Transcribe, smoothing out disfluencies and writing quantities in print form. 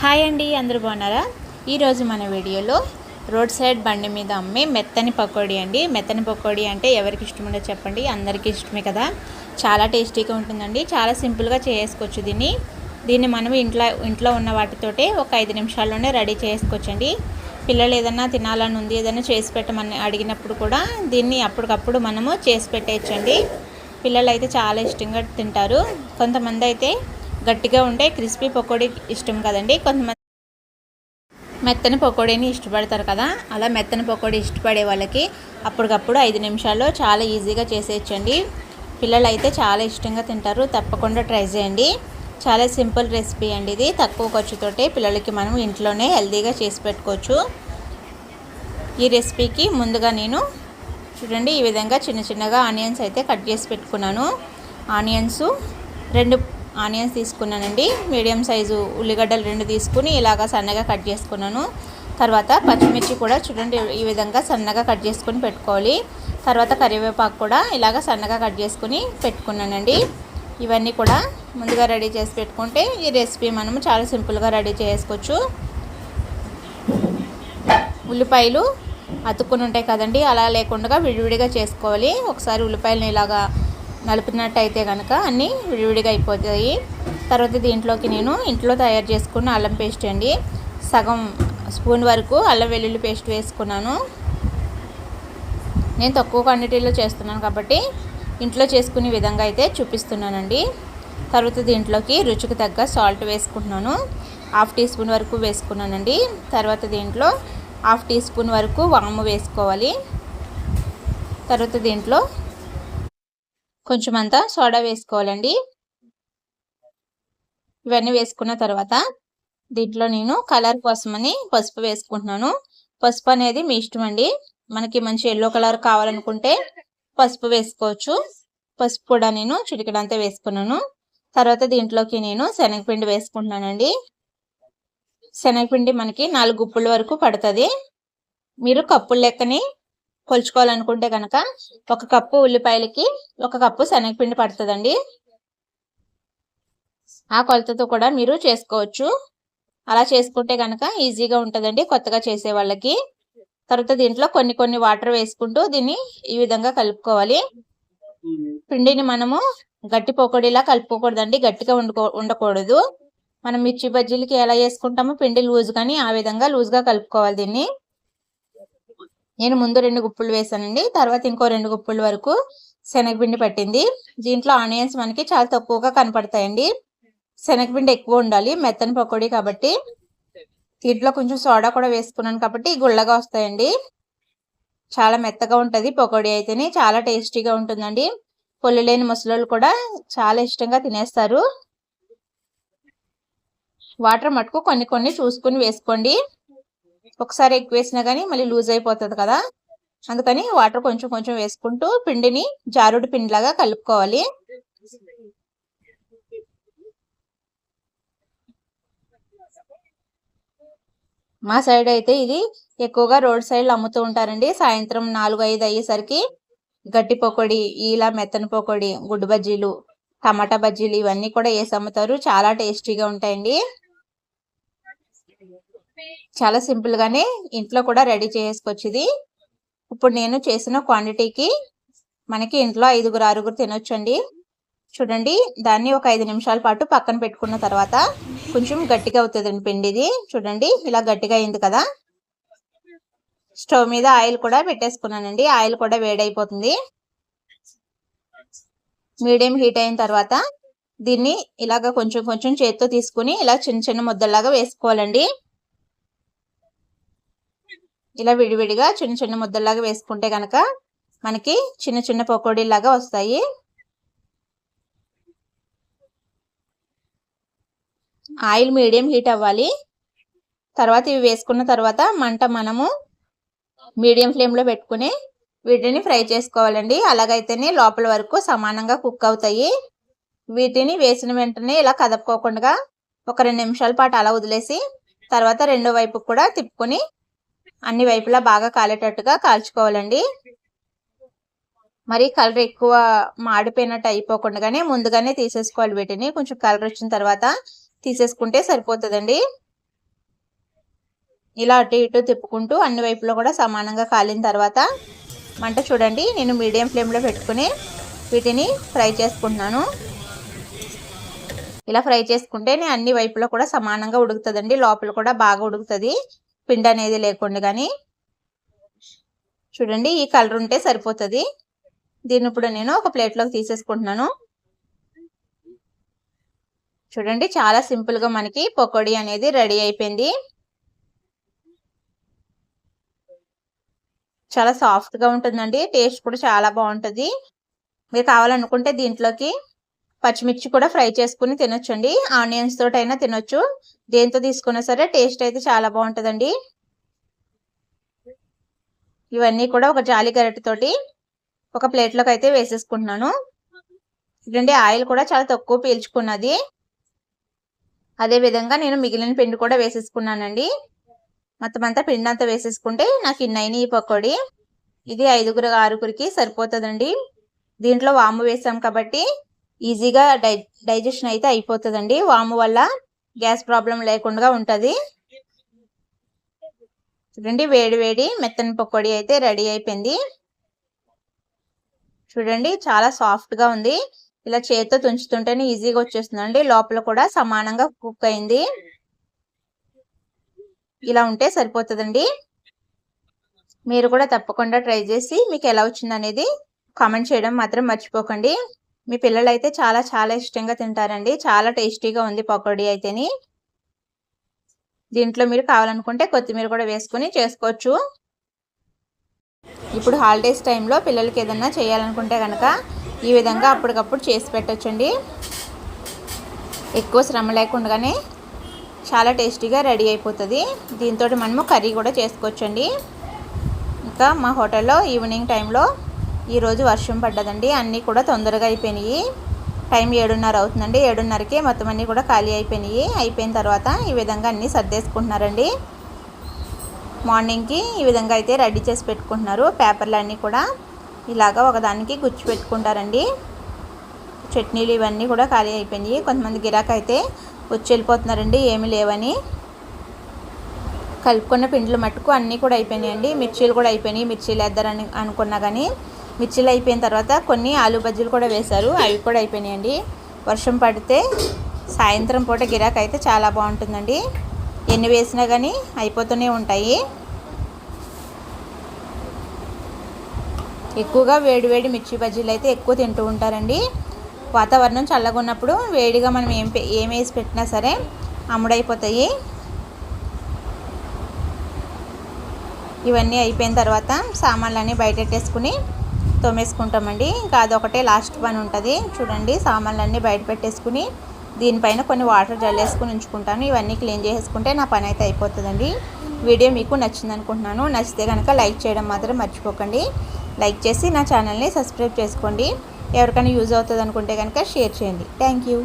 Hi అండి, అందరూ బాగున్నారా? ఈరోజు మన వీడియోలో రోడ్ సైడ్ బండి మీద అమ్మే మెత్తని పకోడీ అండి. మెత్తని పకోడీ అంటే ఎవరికి ఇష్టం ఉండదు చెప్పండి, అందరికీ ఇష్టమే కదా. చాలా టేస్టీగా ఉంటుందండి, చాలా సింపుల్గా చేసుకోవచ్చు దీన్ని మనం ఇంట్లో ఉన్న వాటితోటే ఒక 5 నిమిషాల్లోనే రెడీ చేసుకోవచ్చండి. పిల్లలు ఏదైనా తినాలని ఉంది, ఏదైనా చేసి పెట్టమని అడిగినప్పుడు కూడా దీన్ని అప్పటికప్పుడు మనము చేసి పెట్టేయచ్చండి. పిల్లలు అయితే చాలా ఇష్టంగా తింటారు. కొంతమంది అయితే గట్టిగా ఉండే క్రిస్పీ పకోడీ ఇష్టం కదండి, కొంతమంది మెత్తని పకోడీని ఇష్టపడతారు కదా. అలా మెత్తని పకోడీ ఇష్టపడే వాళ్ళకి అప్పటికప్పుడు 5 నిమిషాల్లో చాలా ఈజీగా చేసేయచ్చండి. పిల్లలు అయితే చాలా ఇష్టంగా తింటారు, తప్పకుండా ట్రై చేయండి. చాలా సింపుల్ రెసిపీ అండి ఇది. తక్కువ ఖర్చుతోటే పిల్లలకి మనం ఇంట్లోనే హెల్తీగా చేసి పెట్టుకోవచ్చు. ఈ రెసిపీకి ముందుగా నేను చూడండి ఈ విధంగా చిన్న చిన్నగా ఆనియన్స్ అయితే కట్ చేసి పెట్టుకున్నాను. రెండు ఆనియన్స్ తీసుకున్నానండి. మీడియం సైజు ఉల్లిగడ్డలు 2 తీసుకుని ఇలాగా సన్నగా కట్ చేసుకున్నాను. తర్వాత పచ్చిమిర్చి కూడా చూడండి ఈ విధంగా సన్నగా కట్ చేసుకుని పెట్టుకోవాలి. తర్వాత కరివేపాకు కూడా ఇలాగ సన్నగా కట్ చేసుకుని పెట్టుకున్నానండి. ఇవన్నీ కూడా ముందుగా రెడీ చేసి పెట్టుకుంటే ఈ రెసిపీ మనము చాలా సింపుల్గా రెడీ చేసుకోవచ్చు. ఉల్లిపాయలు అతుక్కుని ఉంటాయి కదండి, అలా లేకుండా విడివిడిగా చేసుకోవాలి. ఒకసారి ఉల్లిపాయలను ఇలాగా నలుపుతున్నట్టయితే కనుక అన్నీ విడివిడిగా అయిపోతాయి. తర్వాత దీంట్లోకి నేను ఇంట్లో తయారు చేసుకున్న అల్లం పేస్ట్ అండి, సగం స్పూన్ వరకు అల్లం వెల్లుల్లి పేస్ట్ వేసుకున్నాను. నేను తక్కువ క్వాంటిటీలో చేస్తున్నాను కాబట్టి ఇంట్లో చేసుకునే విధంగా అయితే చూపిస్తున్నానండి. తర్వాత దీంట్లోకి రుచికి తగ్గ సాల్ట్ వేసుకుంటున్నాను. 1/2 టీ స్పూన్ వరకు వేసుకున్నానండి. తర్వాత దీంట్లో 1/2 టీ స్పూన్ వరకు వాము వేసుకోవాలి. తర్వాత దీంట్లో కొంచెం అంతా సోడా వేసుకోవాలండి. ఇవన్నీ వేసుకున్న తర్వాత దీంట్లో నేను కలర్ కోసమని పసుపు వేసుకుంటున్నాను. పసుపు అనేది మీ ఇష్టం అండి, మనకి మంచి ఎల్లో కలర్ కావాలనుకుంటే పసుపు వేసుకోవచ్చు. పసుపు కూడా నేను చిటికెడంతా వేసుకున్నాను. తర్వాత దీంట్లోకి నేను శనగపిండి వేసుకుంటున్నానండి. శనగపిండి మనకి 4 గుప్పుల వరకు పడుతుంది. మీరు కప్పుల లెక్కని కొలుచుకోవాలనుకుంటే కనుక 1 కప్పు ఉల్లిపాయలకి 1 కప్పు శనగపిండి పడుతుందండి. ఆ కొలతతో కూడా మీరు చేసుకోవచ్చు. అలా చేసుకుంటే కనుక ఈజీగా ఉంటుందండి కొత్తగా చేసే వాళ్ళకి. తర్వాత దీంట్లో కొన్ని వాటర్ వేసుకుంటూ దీన్ని ఈ విధంగా కలుపుకోవాలి. పిండిని మనము గట్టి పకోడీలా కలుపుకోకూడదండి, గట్టిగా ఉండకూడదు. మనం మిర్చి బజ్జీలకి ఎలా వేసుకుంటామో పిండి లూజ్ కానీ ఆ విధంగా లూజ్గా కలుపుకోవాలి దీన్ని. నేను ముందు 2 గుప్పులు వేసానండి, తర్వాత ఇంకో 2 గుప్పుల వరకు శనగపిండి పట్టింది. దీంట్లో ఆనియన్స్ మనకి చాలా తక్కువగా కనపడతాయండి. శనగపిండి ఎక్కువ ఉండాలి, మెత్తని పకోడీ కాబట్టి. దీంట్లో కొంచెం సోడా కూడా వేసుకున్నాను కాబట్టి గుళ్ళగా వస్తాయండి. చాలా మెత్తగా ఉంటుంది పకోడీ అయితేనే, చాలా టేస్టీగా ఉంటుందండి. పొల్లు లేని ముసలోళ్ళు కూడా చాలా ఇష్టంగా తినేస్తారు. వాటర్ మటుకు కొన్ని చూసుకుని వేసుకోండి. ఒకసారి ఎక్కువ వేసినా కానీ మళ్ళీ లూజ్ అయిపోతుంది కదా, అందుకని వాటర్ కొంచెం వేసుకుంటూ పిండిని జారుడు పిండిలాగా కలుపుకోవాలి. మా సైడ్ అయితే ఇది ఎక్కువగా రోడ్ సైడ్లో అమ్ముతూ ఉంటారండి. సాయంత్రం 4-5 అయ్యేసరికి గట్టి పకోడీ, ఇలా మెత్తని పకోడీ, గుడ్డు బజ్జీలు, టమాటా బజ్జీలు ఇవన్నీ కూడా వేసి అమ్ముతారు. చాలా టేస్టీగా ఉంటాయండి. చాలా సింపుల్ గానే ఇంట్లో కూడా రెడీ చేసుకోవచ్చు ఇది. ఇప్పుడు నేను చేసిన క్వాంటిటీకి మనకి ఇంట్లో 5-6 తినొచ్చండి. చూడండి, దాన్ని ఒక 5 నిమిషాల పాటు పక్కన పెట్టుకున్న తర్వాత కొంచెం గట్టిగా అవుతుందండి పిండి. ఇది చూడండి ఇలా గట్టిగా అయింది కదా. స్టవ్ మీద ఆయిల్ కూడా పెట్టేసుకున్నానండి. ఆయిల్ కూడా వేడైపోతుంది. మీడియం హీట్ అయిన తర్వాత దీన్ని ఇలాగ కొంచెం చేత్తో తీసుకుని ఇలా చిన్న ముద్దల్లాగా వేసుకోవాలండి. ఇలా విడివిడిగా చిన్న ముద్దల్లాగా వేసుకుంటే కనుక మనకి చిన్న పకోడీలాగా వస్తాయి. ఆయిల్ మీడియం హీట్ అవ్వాలి. తర్వాత ఇవి వేసుకున్న తర్వాత మంట మనము మీడియం ఫ్లేమ్లో పెట్టుకుని వీటిని ఫ్రై చేసుకోవాలండి. అలాగైతేనే లోపల వరకు సమానంగా కుక్ అవుతాయి. వీటిని వేసిన వెంటనే ఇలా కదపుకోకుండా ఒక 2 నిమిషాల పాటు అలా వదిలేసి తర్వాత రెండో వైపు కూడా తిప్పుకొని అన్ని వైపులా బాగా కాలేటట్టుగా కాల్చుకోవాలండి. మరి కలర్ ఎక్కువ మాడిపోయినట్టు అయిపోకుండానే ముందుగానే తీసేసుకోవాలి. వీటిని కొంచెం కలర్ వచ్చిన తర్వాత తీసేసుకుంటే సరిపోతుందండి. ఇలా అటు ఇటు తిప్పుకుంటూ అన్ని వైపులో కూడా సమానంగా కాలిన తర్వాత మంట చూడండి, నేను మీడియం ఫ్లేమ్లో పెట్టుకుని వీటిని ఫ్రై చేసుకుంటున్నాను. ఇలా ఫ్రై చేసుకుంటే అన్ని వైపులో కూడా సమానంగా ఉడుకుతుందండి. లోపల కూడా బాగా ఉడుకుతుంది, పిండి అనేది లేకుండా. కానీ చూడండి, ఈ కలర్ ఉంటే సరిపోతుంది. దీన్ని ఇప్పుడు నేను ఒక ప్లేట్లోకి తీసేసుకుంటున్నాను. చూడండి, చాలా సింపుల్గా మనకి పకోడీ అనేది రెడీ అయిపోయింది. చాలా సాఫ్ట్గా ఉంటుందండి, టేస్ట్ కూడా చాలా బాగుంటుంది. మీరు కావాలనుకుంటే దీంట్లోకి పచ్చిమిర్చి కూడా ఫ్రై చేసుకుని తినొచ్చండి. ఆనియన్స్ తోటైనా తినొచ్చు, దేంతో తీసుకున్నా సరే టేస్ట్ అయితే చాలా బాగుంటుందండి. ఇవన్నీ కూడా ఒక జాలి గరిటెతోటి ఒక ప్లేట్లోకి అయితే వేసేసుకుంటున్నాను. చూడండి, ఆయిల్ కూడా చాలా తక్కువ పీల్చుకున్నది. అదే విధంగా నేను మిగిలిన పిండి కూడా వేసేసుకున్నానండి. మొత్తం అంతా పిండి అంతా వేసేసుకుంటే నాకు ఇన్నైనా ఈ పకోడీ. ఇది 5గురు 6గురికి సరిపోతుందండి. దీంట్లో వాము వేసాం కాబట్టి ఈజీగా డైజెషన్ అయితే అయిపోతుందండి. వాము వల్ల గ్యాస్ ప్రాబ్లం లేకుండా ఉంటుంది. చూడండి, వేడి వేడి మెత్తని పకోడీ అయితే రెడీ అయిపోయింది. చూడండి, చాలా సాఫ్ట్గా ఉంది. ఇలా చేతితో తుంచుతుంటేనే ఈజీగా వచ్చేస్తుందండి. లోపల కూడా సమానంగా కుక్ అయింది. ఇలా ఉంటే సరిపోతుందండి. మీరు కూడా తప్పకుండా ట్రై చేసి మీకు ఎలా వచ్చింది అనేది కామెంట్ చేయడం మాత్రం మర్చిపోకండి. మీ పిల్లలు అయితే చాలా చాలా ఇష్టంగా తింటారండి. చాలా టేస్టీగా ఉంది పకోడీ అయితేని. దీంట్లో మీరు కావాలనుకుంటే కొత్తిమీర కూడా వేసుకొని చేసుకోవచ్చు. ఇప్పుడు హాలిడేస్ టైంలో పిల్లలకి ఏదన్నా చేయాలనుకుంటే కనుక ఈ విధంగా అప్పటికప్పుడు చేసి పెట్టొచ్చండి. ఎక్కువ శ్రమ లేకుండానే చాలా టేస్టీగా రెడీ అయిపోతుంది. దీంతో మనము కర్రీ కూడా చేసుకోవచ్చండి. ఇంకా మా హోటల్లో ఈవినింగ్ టైంలో ఈరోజు వర్షం పడ్డదండి. అన్నీ కూడా తొందరగా అయిపోయినాయి. టైం 7:30 అవుతుందండి. 7:30కి మొత్తం అన్నీ కూడా ఖాళీ అయిపోయినాయి. అయిపోయిన తర్వాత ఈ విధంగా అన్నీ సర్దేసుకుంటున్నారండి. మార్నింగ్కి ఈ విధంగా అయితే రెడీ చేసి పెట్టుకుంటున్నారు. పేపర్లు అన్నీ కూడా ఇలాగా ఒకదానికి గుచ్చి పెట్టుకుంటారండి. చట్నీలు ఇవన్నీ కూడా ఖాళీ అయిపోయినాయి. కొంతమంది గిరాకీ అయితే వచ్చి వెళ్ళిపోతున్నారండి, ఏమీ లేవని. కలుపుకున్న పిండిలు మట్టుకు అన్నీ కూడా అయిపోయినాయండి. మిర్చీలు కూడా అయిపోయినాయి. మిర్చీలు వేద్దారని అనుకున్నా కానీ మిర్చీలు అయిపోయిన తర్వాత కొన్ని ఆలు బజ్జీలు కూడా వేశారు, అవి కూడా అయిపోయినాయండి. వర్షం పడితే సాయంత్రం పూట గిరాకీ అయితే చాలా బాగుంటుందండి. ఎన్ని వేసినా కానీ అయిపోతూనే ఉంటాయి. ఎక్కువగా వేడి వేడి మిర్చి బజ్జీలు అయితే ఎక్కువ తింటూ ఉంటారండి. వాతావరణం చల్లగా ఉన్నప్పుడు వేడిగా మనం ఏం వేసి పెట్టినా సరే అమ్ముడైపోతాయి. ఇవన్నీ అయిపోయిన తర్వాత సామాన్లన్నీ బయటెట్టేసుకుని తోమేసుకుంటామండి. ఇంకా అదొకటే లాస్ట్ పని ఉంటుంది. చూడండి, సామాన్లన్నీ బయట పెట్టేసుకుని దీనిపైన కొన్ని వాటర్ జల్లేసుకుని ఉంచుకుంటాను. ఇవన్నీ క్లీన్ చేసేసుకుంటే నా పని అయితే అయిపోతుందండి. వీడియో మీకు నచ్చింది అనుకుంటున్నాను. నచ్చితే కనుక లైక్ చేయడం మాత్రం మర్చిపోకండి. లైక్ చేసి నా ఛానల్ని సబ్స్క్రైబ్ చేసుకోండి. ఎవరికైనా యూజ్ అవుతుంది అనుకుంటే కనుక షేర్ చేయండి. Thank you.